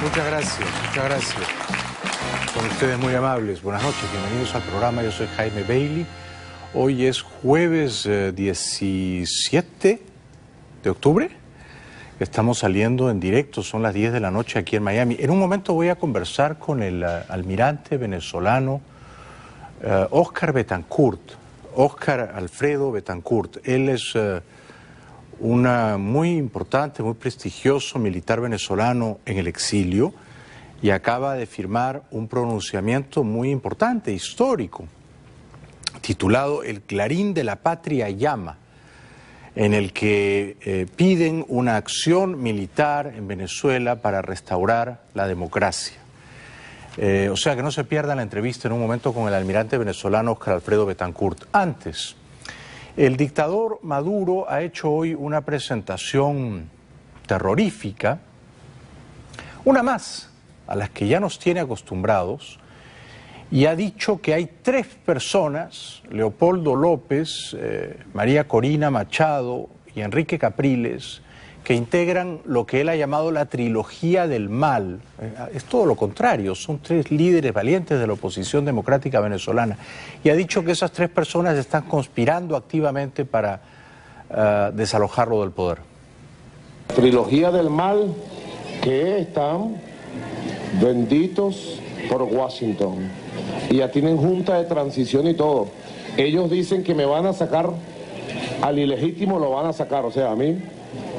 Muchas gracias, muchas gracias. Son ustedes muy amables. Buenas noches, bienvenidos al programa. Yo soy Jaime Bailey. Hoy es jueves 17 de octubre. Estamos saliendo en directo, son las 10 de la noche aquí en Miami. En un momento voy a conversar con el almirante venezolano Óscar Betancourt, Óscar Alfredo Betancourt. Él es un muy importante, muy prestigioso militar venezolano en el exilio y acaba de firmar un pronunciamiento muy importante, histórico, titulado El Clarín de la Patria Llama, en el que piden una acción militar en Venezuela para restaurar la democracia. O sea que no se pierdan la entrevista en un momento con el almirante venezolano Óscar Alfredo Betancourt. Antes, el dictador Maduro ha hecho hoy una presentación terrorífica, una más a las que ya nos tiene acostumbrados, y ha dicho que hay 3 personas, Leopoldo López, María Corina Machado y Enrique Capriles, que integran lo que él ha llamado la trilogía del mal. Es todo lo contrario, son 3 líderes valientes de la oposición democrática venezolana. Y ha dicho que esas 3 personas están conspirando activamente para desalojarlo del poder. Trilogía del mal, que están benditos por Washington. Y ya tienen junta de transición y todo. Ellos dicen que me van a sacar al ilegítimo, lo van a sacar, o sea, a mí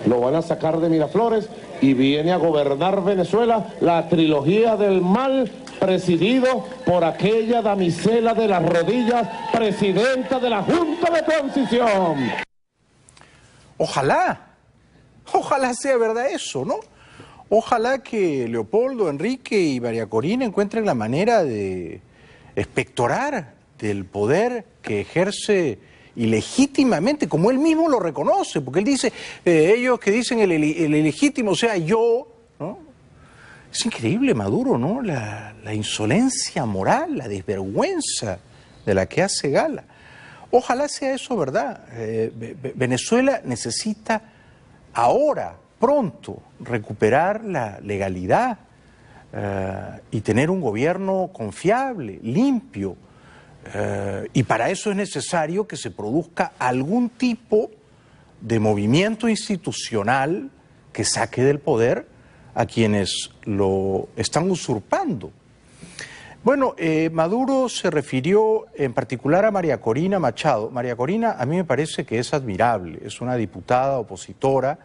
lo van a sacar de Miraflores y viene a gobernar Venezuela la trilogía del mal, presidido por aquella damisela de las rodillas, presidenta de la Junta de Transición. Ojalá sea verdad eso, ¿no? Ojalá que Leopoldo, Enrique y María Corina encuentren la manera de expectorar del poder que ejerce ilegítimamente, como él mismo lo reconoce, porque él dice, ellos que dicen el ilegítimo, o sea, yo, ¿no? Es increíble, Maduro, ¿no? La insolencia moral, la desvergüenza de la que hace gala. Ojalá sea eso verdad. Venezuela necesita ahora, pronto, recuperar la legalidad y tener un gobierno confiable, limpio. Y para eso es necesario que se produzca algún tipo de movimiento institucional que saque del poder a quienes lo están usurpando. Bueno, Maduro se refirió en particular a María Corina Machado. María Corina a mí me parece que es admirable, es una diputada opositora,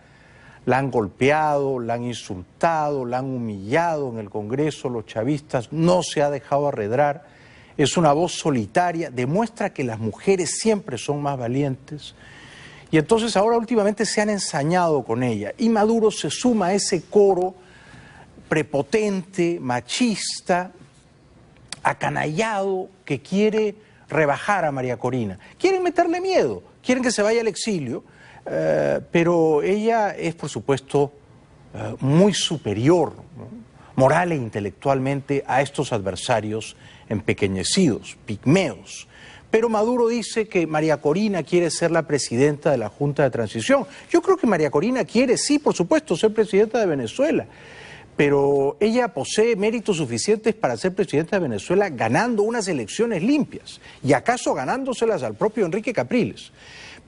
la han golpeado, la han insultado, la han humillado en el Congreso, los chavistas, no se ha dejado arredrar. Es una voz solitaria, demuestra que las mujeres siempre son más valientes. Y entonces ahora últimamente se han ensañado con ella. Y Maduro se suma a ese coro prepotente, machista, acanallado, que quiere rebajar a María Corina. Quieren meterle miedo, quieren que se vaya al exilio, pero ella es, por supuesto, muy superior, ¿no?, moral e intelectualmente a estos adversarios empequeñecidos, pigmeos. Pero Maduro dice que María Corina quiere ser la presidenta de la Junta de Transición. Yo creo que María Corina quiere, sí, por supuesto, ser presidenta de Venezuela, pero ella posee méritos suficientes para ser presidenta de Venezuela ganando unas elecciones limpias, y acaso ganándoselas al propio Enrique Capriles.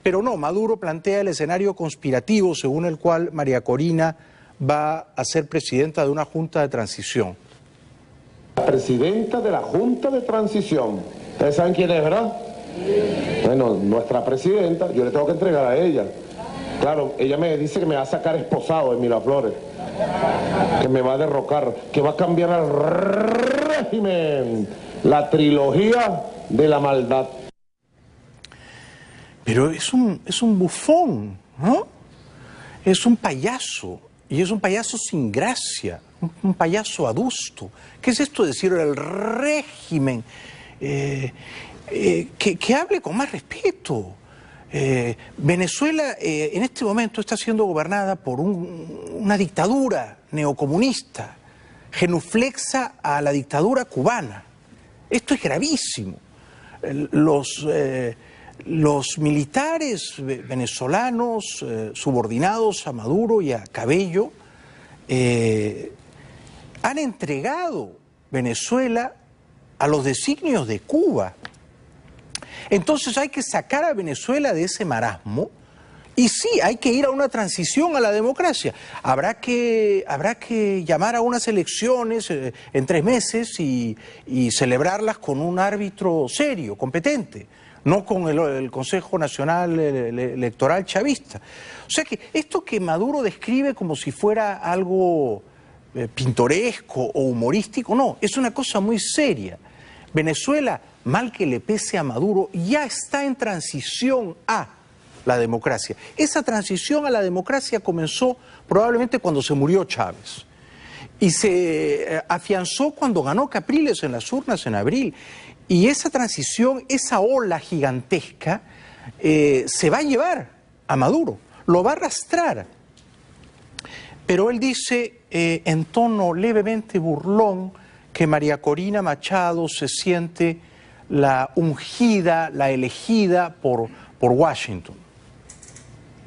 Pero no, Maduro plantea el escenario conspirativo según el cual María Corina va a ser presidenta de una Junta de Transición. La presidenta de la Junta de Transición. ¿Ustedes saben quién es, verdad? Bueno, nuestra presidenta, yo le tengo que entregar a ella. Claro, ella me dice que me va a sacar esposado de Miraflores, que me va a derrocar, que va a cambiar al régimen, la trilogía de la maldad. Pero es un bufón, ¿no? Es un payaso, y es un payaso sin gracia, un payaso adusto. ¿Qué es esto de decir el régimen? Que hable con más respeto. Venezuela en este momento está siendo gobernada por una dictadura neocomunista, genuflexa a la dictadura cubana. Esto es gravísimo. Los militares venezolanos subordinados a Maduro y a Cabello han entregado Venezuela a los designios de Cuba. Entonces hay que sacar a Venezuela de ese marasmo y sí, hay que ir a una transición a la democracia. Habrá que llamar a unas elecciones en 3 meses y celebrarlas con un árbitro serio, competente, no con el Consejo Nacional Electoral chavista. O sea que esto que Maduro describe como si fuera algo pintoresco o humorístico, no, es una cosa muy seria. Venezuela, mal que le pese a Maduro, ya está en transición a la democracia. Esa transición a la democracia comenzó probablemente cuando se murió Chávez y se afianzó cuando ganó Capriles en las urnas en abril. Y esa transición, esa ola gigantesca, se va a llevar a Maduro, lo va a arrastrar. Pero él dice en tono levemente burlón que María Corina Machado se siente la ungida, la elegida por Washington.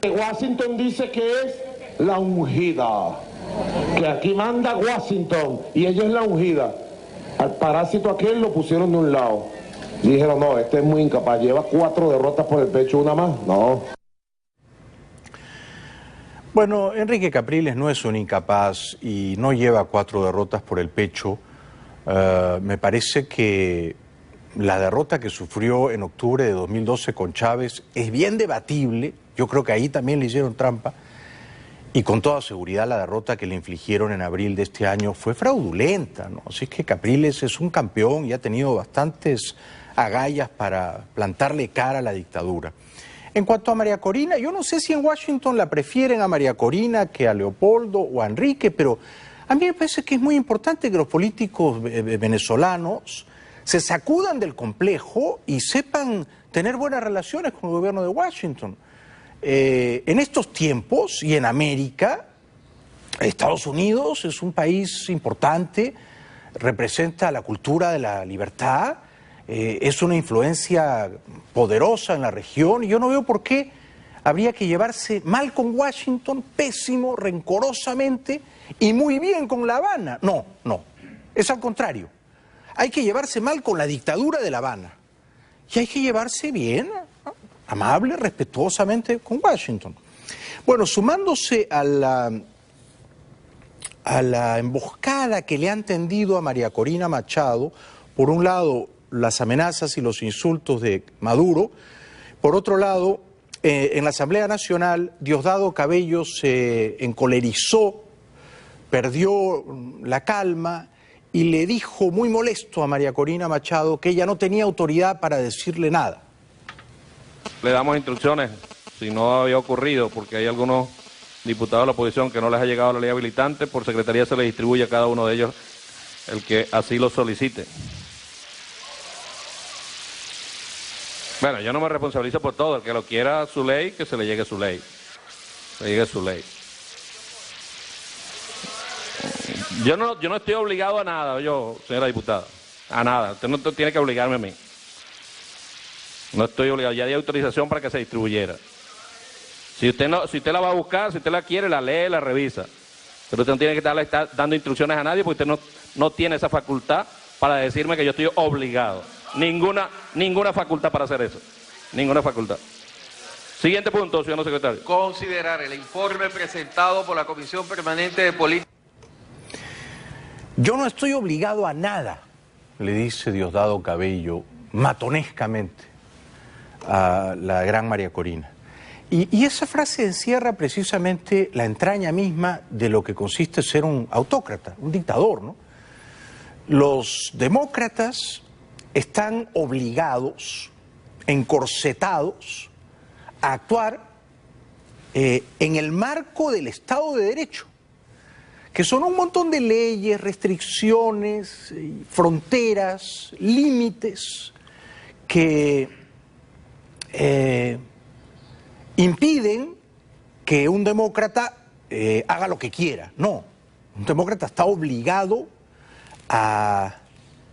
Washington dice que es la ungida, que aquí manda Washington y ella es la ungida. Al parásito aquel lo pusieron de un lado. Y dijeron, no, este es muy incapaz, lleva 4 derrotas por el pecho, una más. No. Bueno, Enrique Capriles no es un incapaz y no lleva 4 derrotas por el pecho. Me parece que la derrota que sufrió en octubre de 2012 con Chávez es bien debatible. Yo creo que ahí también le hicieron trampa. Y con toda seguridad la derrota que le infligieron en abril de este año fue fraudulenta, ¿no? Así que Capriles es un campeón y ha tenido bastantes agallas para plantarle cara a la dictadura. En cuanto a María Corina, yo no sé si en Washington la prefieren a María Corina que a Leopoldo o a Enrique, pero a mí me parece que es muy importante que los políticos venezolanos se sacudan del complejo y sepan tener buenas relaciones con el gobierno de Washington. En estos tiempos y en América, Estados Unidos es un país importante, representa la cultura de la libertad, es una influencia poderosa en la región y yo no veo por qué habría que llevarse mal con Washington, pésimo, rencorosamente y muy bien con La Habana. No, es al contrario. Hay que llevarse mal con la dictadura de La Habana y hay que llevarse bien, amable, respetuosamente con Washington. Bueno, sumándose a la emboscada que le han tendido a María Corina Machado, por un lado las amenazas y los insultos de Maduro, por otro lado, en la Asamblea Nacional, Diosdado Cabello se encolerizó, perdió la calma y le dijo muy molesto a María Corina Machado que ella no tenía autoridad para decirle nada. Le damos instrucciones, si no había ocurrido, porque hay algunos diputados de la oposición que no les ha llegado la ley habilitante, por secretaría se le distribuye a cada uno de ellos el que así lo solicite. Bueno, yo no me responsabilizo por todo, el que lo quiera su ley, que se le llegue su ley. Le llegue su ley. Yo no estoy obligado a nada, señora diputada, a nada. Usted no tiene que obligarme a mí. No estoy obligado, ya di autorización para que se distribuyera. Si usted la va a buscar, si usted la quiere, la lee, la revisa. Pero usted no tiene que estar dando instrucciones a nadie porque usted no tiene esa facultad para decirme que yo estoy obligado. Ninguna facultad para hacer eso. Ninguna facultad. Siguiente punto, señor secretario. Considerar el informe presentado por la Comisión Permanente de Política. Yo no estoy obligado a nada, le dice Diosdado Cabello matonescamente a la gran María Corina. Y esa frase encierra precisamente la entraña misma de lo que consiste ser un autócrata, un dictador, ¿no? Los demócratas están obligados, encorsetados, a actuar en el marco del Estado de Derecho, que son un montón de leyes, restricciones, fronteras, límites que impiden que un demócrata haga lo que quiera. No, un demócrata está obligado a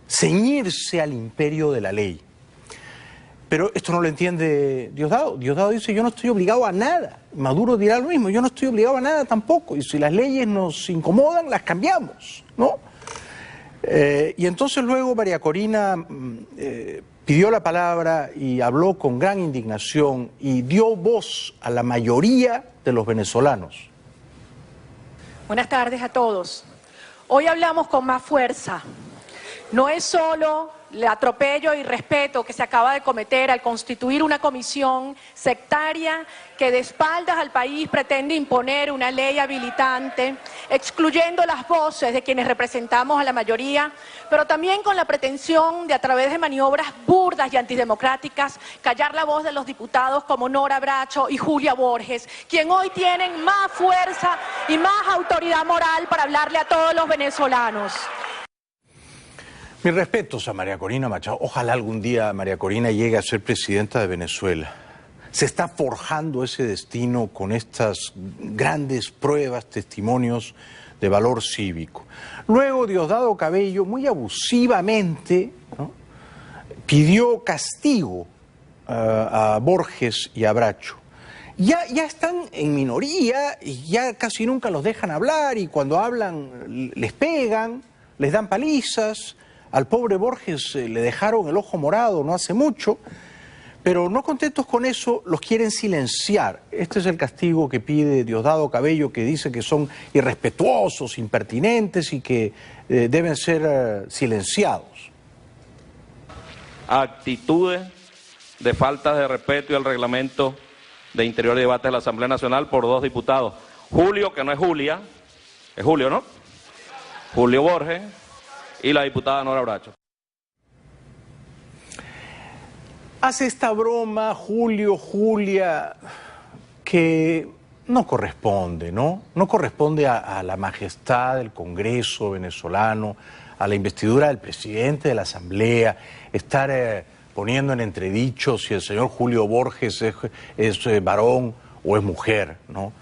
ceñirse al imperio de la ley. Pero esto no lo entiende Diosdado. Diosdado dice, yo no estoy obligado a nada. Maduro dirá lo mismo, yo no estoy obligado a nada tampoco. Y si las leyes nos incomodan, las cambiamos, ¿no? Y entonces luego María Corina pidió la palabra y habló con gran indignación y dio voz a la mayoría de los venezolanos. Buenas tardes a todos. Hoy hablamos con más fuerza. No es solo el atropello y irrespeto que se acaba de cometer al constituir una comisión sectaria que de espaldas al país pretende imponer una ley habilitante, excluyendo las voces de quienes representamos a la mayoría, pero también con la pretensión de, a través de maniobras burdas y antidemocráticas, callar la voz de los diputados como Nora Bracho y Julia Borges, quien hoy tienen más fuerza y más autoridad moral para hablarle a todos los venezolanos. Mis respetos a María Corina Machado. Ojalá algún día María Corina llegue a ser presidenta de Venezuela. Se está forjando ese destino con estas grandes pruebas, testimonios de valor cívico. Luego Diosdado Cabello, muy abusivamente, ¿no?, pidió castigo a Borges y a Bracho. Ya están en minoría y ya casi nunca los dejan hablar, y cuando hablan les pegan, les dan palizas. Al pobre Borges le dejaron el ojo morado no hace mucho, pero no contentos con eso, los quieren silenciar. Este es el castigo que pide Diosdado Cabello, que dice que son irrespetuosos, impertinentes y que deben ser silenciados. Actitudes de falta de respeto y al reglamento de Interior y Debate de la Asamblea Nacional por dos diputados. Julio, que no es Julia, es Julio, ¿no? Julio Borges y la diputada Nora Bracho. Hace esta broma Julio, Julia, que no corresponde, ¿no? No corresponde a la majestad del Congreso venezolano, a la investidura del presidente de la Asamblea, estar poniendo en entredicho si el señor Julio Borges es varón o es mujer, ¿no?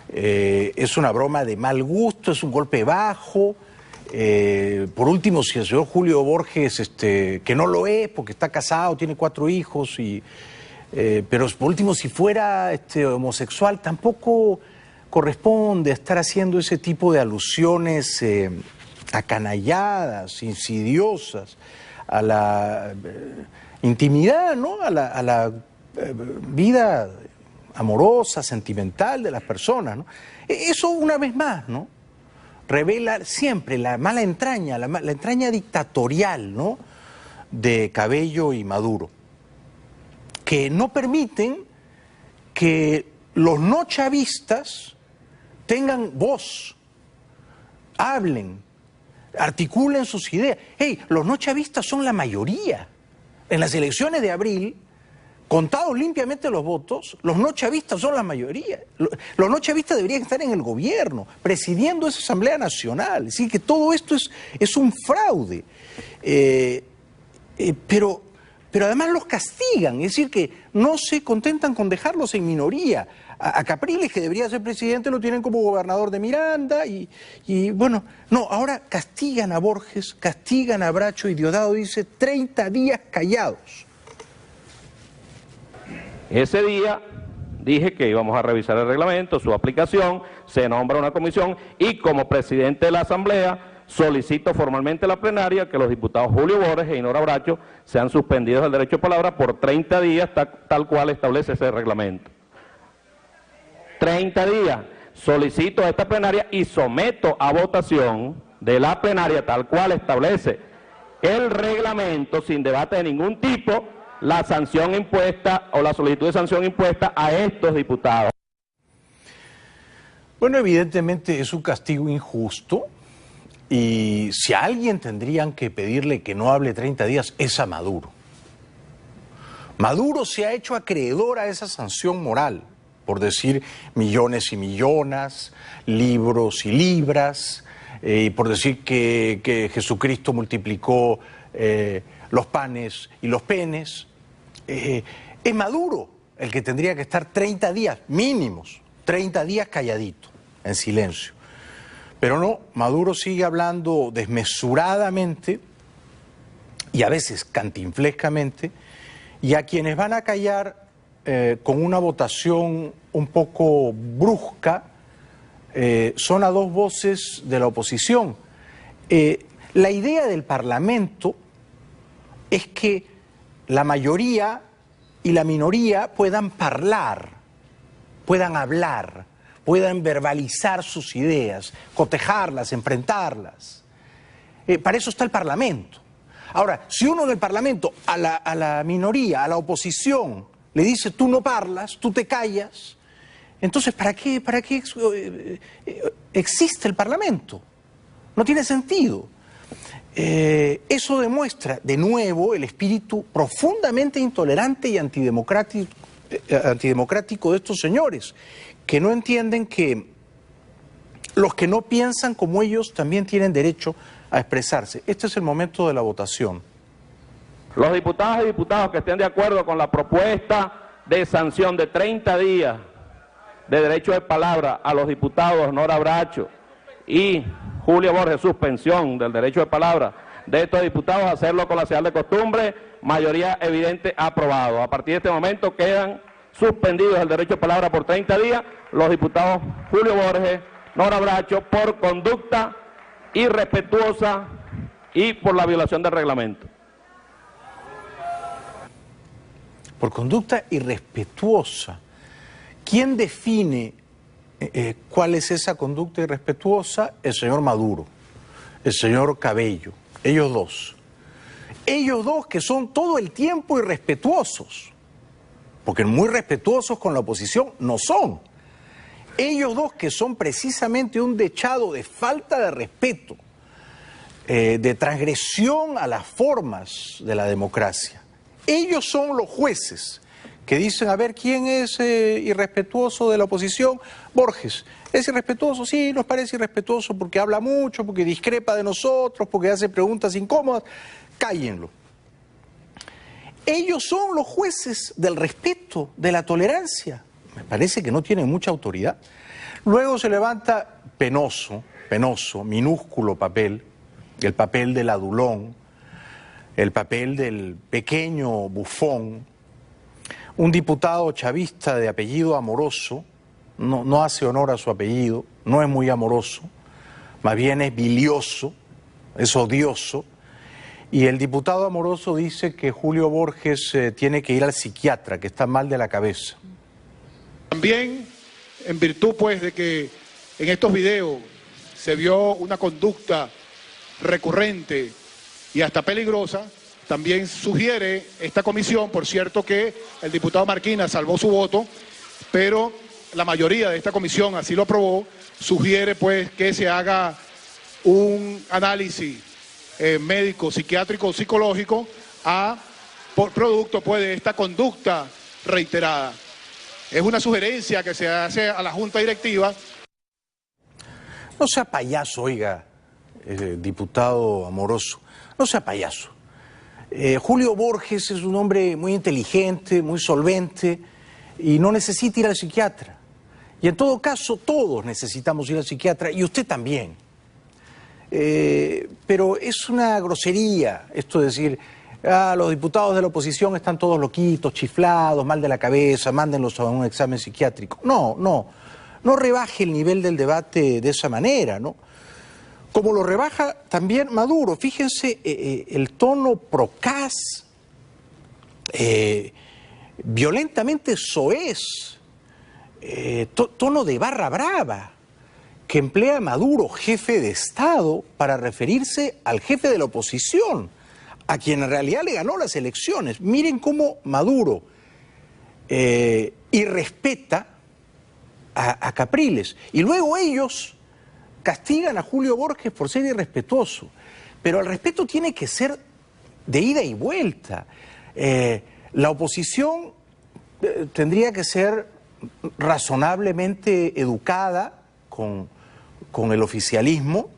Es una broma de mal gusto, es un golpe bajo. Por último, si el señor Julio Borges, que no lo es porque está casado, tiene 4 hijos, pero por último, si fuera homosexual, tampoco corresponde estar haciendo ese tipo de alusiones acanalladas, insidiosas, a la intimidad, ¿no?, a la vida amorosa, sentimental de las personas, ¿no? Eso, una vez más, ¿no?, revela siempre la mala entraña, la entraña dictatorial, ¿no?, de Cabello y Maduro, que no permiten que los no chavistas tengan voz, hablen, articulen sus ideas. Hey, los no chavistas son la mayoría. En las elecciones de abril, contados limpiamente los votos, los no chavistas son la mayoría. Los no chavistas deberían estar en el gobierno, presidiendo esa Asamblea Nacional. Así que todo esto es un fraude. Pero además los castigan, es decir, que no se contentan con dejarlos en minoría. A Capriles, que debería ser presidente, lo tienen como gobernador de Miranda y bueno, no, ahora castigan a Borges, castigan a Bracho, y Diosdado dice 30 días callados. Ese día dije que íbamos a revisar el reglamento, su aplicación, se nombra una comisión y como presidente de la Asamblea solicito formalmente a la plenaria que los diputados Julio Borges y Nora Bracho sean suspendidos del derecho de palabra por 30 días, tal cual establece ese reglamento. 30 días. Solicito a esta plenaria y someto a votación de la plenaria, tal cual establece el reglamento, sin debate de ningún tipo, la sanción impuesta o la solicitud de sanción impuesta a estos diputados. Bueno, evidentemente es un castigo injusto, y si a alguien tendrían que pedirle que no hable 30 días es a Maduro. Maduro se ha hecho acreedor a esa sanción moral, por decir millones y millones, libros y libras, y por decir que Jesucristo multiplicó los panes y los penes. Es Maduro el que tendría que estar 30 días mínimos, 30 días calladito, en silencio. Pero no, Maduro sigue hablando desmesuradamente y a veces cantinflescamente, y a quienes van a callar con una votación un poco brusca son a dos voces de la oposición. La idea del Parlamento es que la mayoría y la minoría puedan hablar, puedan verbalizar sus ideas, cotejarlas, enfrentarlas. Para eso está el Parlamento. Ahora, si uno en el Parlamento a la minoría, a la oposición, le dice tú no parlas, tú te callas, entonces ¿para qué existe el Parlamento? No tiene sentido. Eso demuestra de nuevo el espíritu profundamente intolerante y antidemocrático de estos señores, que no entienden que los que no piensan como ellos también tienen derecho a expresarse. Este es el momento de la votación. Los diputados y diputadas que estén de acuerdo con la propuesta de sanción de 30 días de derecho de palabra a los diputados Nora Bracho y Julio Borges, suspensión del derecho de palabra de estos diputados, hacerlo con la señal de costumbre, mayoría evidente, aprobado. A partir de este momento quedan suspendidos el derecho de palabra por 30 días los diputados Julio Borges, Nora Bracho, por conducta irrespetuosa y por la violación del reglamento. Por conducta irrespetuosa. ¿Quién define cuál es esa conducta irrespetuosa? El señor Maduro, el señor Cabello, ellos dos. Ellos dos que son todo el tiempo irrespetuosos, porque muy respetuosos con la oposición no son. Ellos dos que son precisamente un dechado de falta de respeto, de transgresión a las formas de la democracia. Ellos son los jueces que dicen, a ver, ¿quién es irrespetuoso de la oposición? Borges. ¿Es irrespetuoso? Sí, nos parece irrespetuoso porque habla mucho, porque discrepa de nosotros, porque hace preguntas incómodas. Cállenlo. Ellos son los jueces del respeto, de la tolerancia. Me parece que no tienen mucha autoridad. Luego se levanta penoso, minúsculo papel, el papel del adulón, el papel del pequeño bufón, un diputado chavista de apellido Amoroso, no hace honor a su apellido, no es muy amoroso, más bien es bilioso, es odioso, y el diputado Amoroso dice que Julio Borges tiene que ir al psiquiatra, que está mal de la cabeza. También, en virtud pues de que en estos videos se vio una conducta recurrente y hasta peligrosa, también sugiere esta comisión, por cierto que el diputado Marquina salvó su voto, pero la mayoría de esta comisión así lo aprobó, sugiere pues que se haga un análisis médico, psiquiátrico, psicológico por producto pues de esta conducta reiterada. Es una sugerencia que se hace a la Junta Directiva. No sea payaso, oiga, diputado Amoroso, no sea payaso. Julio Borges es un hombre muy inteligente, muy solvente y no necesita ir al psiquiatra. Y en todo caso, todos necesitamos ir al psiquiatra y usted también. Pero es una grosería esto de decir, los diputados de la oposición están todos loquitos, chiflados, mal de la cabeza, mándenlos a un examen psiquiátrico. No rebaje el nivel del debate de esa manera, ¿no? Como lo rebaja también Maduro. Fíjense el tono procaz, violentamente soez, tono de barra brava, que emplea Maduro, jefe de Estado, para referirse al jefe de la oposición, a quien en realidad le ganó las elecciones. Miren cómo Maduro irrespeta a Capriles. Y luego ellos castigan a Julio Borges por ser irrespetuoso. Pero el respeto tiene que ser de ida y vuelta. La oposición tendría que ser razonablemente educada con el oficialismo,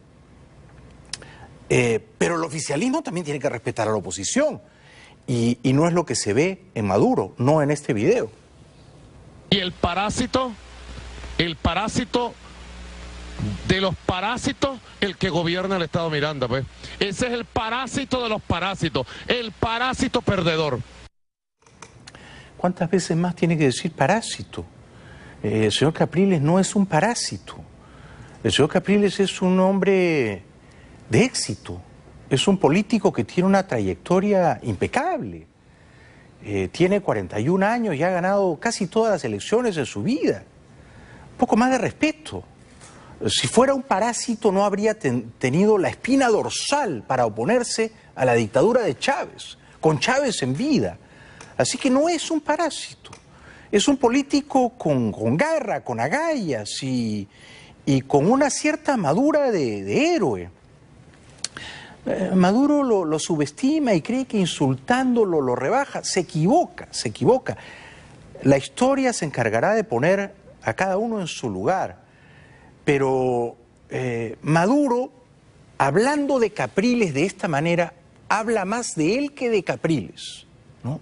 pero el oficialismo también tiene que respetar a la oposición. Y no es lo que se ve en Maduro, no en este video. Y el parásito de los parásitos, el que gobierna el Estado Miranda, pues. Ese es el parásito de los parásitos, el parásito perdedor. ¿Cuántas veces más tiene que decir parásito? El señor Capriles no es un parásito. El señor Capriles es un hombre de éxito, es un político que tiene una trayectoria impecable. Tiene 41 años y ha ganado casi todas las elecciones de su vida. Un poco más de respeto. Si fuera un parásito no habría tenido la espina dorsal para oponerse a la dictadura de Chávez, con Chávez en vida. Así que no es un parásito. Es un político con garra, con agallas y con una cierta madura de héroe. Maduro lo subestima y cree que insultándolo lo rebaja. Se equivoca, se equivoca. La historia se encargará de poner a cada uno en su lugar. Pero Maduro, hablando de Capriles de esta manera, habla más de él que de Capriles, ¿no?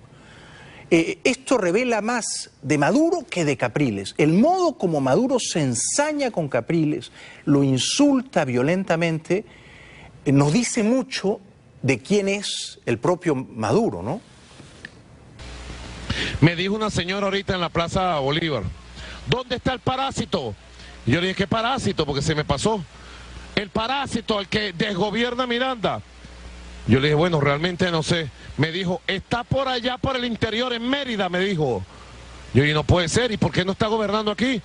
Esto revela más de Maduro que de Capriles. El modo como Maduro se ensaña con Capriles, lo insulta violentamente, nos dice mucho de quién es el propio Maduro, ¿no? Me dijo una señora ahorita en la Plaza Bolívar, ¿dónde está el parásito? Y yo le dije, ¿qué parásito? Porque se me pasó. El parásito, el que desgobierna Miranda. Yo le dije, bueno, realmente no sé. Me dijo, está por allá, por el interior, en Mérida, me dijo. Yo dije, no puede ser, ¿y por qué no está gobernando aquí?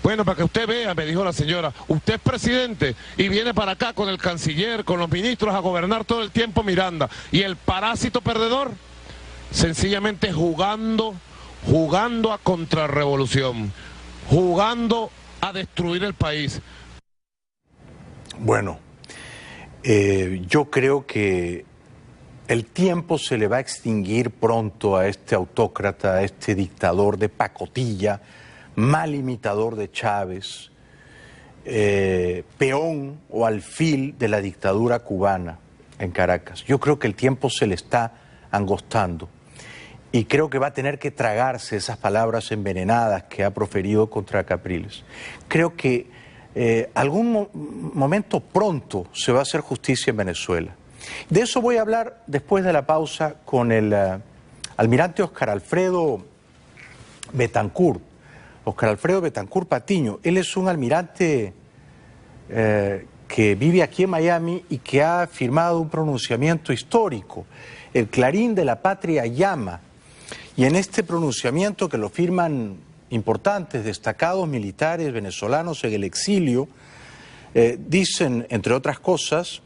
Bueno, para que usted vea, me dijo la señora, usted es presidente y viene para acá con el canciller, con los ministros a gobernar todo el tiempo Miranda. Y el parásito perdedor, sencillamente jugando a contrarrevolución, jugando a destruir el país. Bueno, yo creo que el tiempo se le va a extinguir pronto a este autócrata, a este dictador de pacotilla, mal imitador de Chávez, peón o alfil de la dictadura cubana en Caracas. Yo creo que el tiempo se le está angostando y creo que va a tener que tragarse esas palabras envenenadas que ha proferido contra Capriles. Creo que algún momento pronto se va a hacer justicia en Venezuela. De eso voy a hablar después de la pausa con el almirante Óscar Alfredo Betancourt. Óscar Alfredo Betancourt Patiño. Él es un almirante que vive aquí en Miami y que ha firmado un pronunciamiento histórico. El Clarín de la Patria llama. Y en este pronunciamiento, que lo firman importantes, destacados militares venezolanos en el exilio, dicen, entre otras cosas,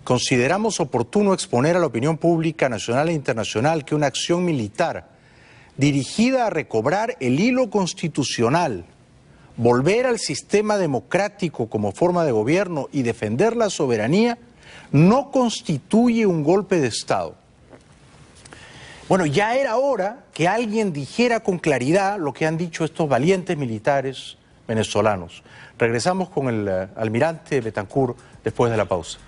consideramos oportuno exponer a la opinión pública nacional e internacional que una acción militar dirigida a recobrar el hilo constitucional, volver al sistema democrático como forma de gobierno y defender la soberanía, no constituye un golpe de Estado. Bueno, ya era hora que alguien dijera con claridad lo que han dicho estos valientes militares venezolanos. Regresamos con el almirante Betancourt después de la pausa.